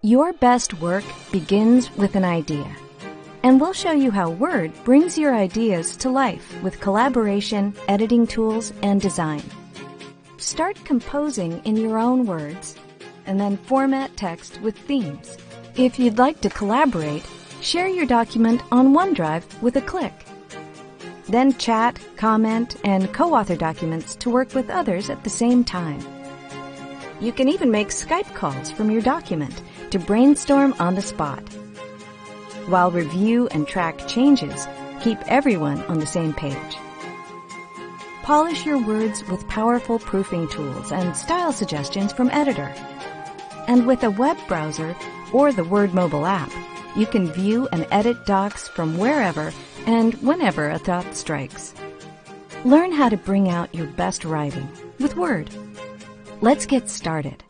Your best work begins with an idea, and we'll show you how Word brings your ideas to life with collaboration, editing tools, and design. Start composing in your own words, and then format text with themes. If you'd like to collaborate, share your document on OneDrive with a click. Then chat, comment, and co-author documents to work with others at the same time. You can even make Skype calls from your document to brainstorm on the spot. While review and track changes, keep everyone on the same page. Polish your words with powerful proofing tools and style suggestions from Editor. And with a web browser or the Word mobile app, you can view and edit docs from wherever and whenever a thought strikes. Learn how to bring out your best writing with Word. Let's get started.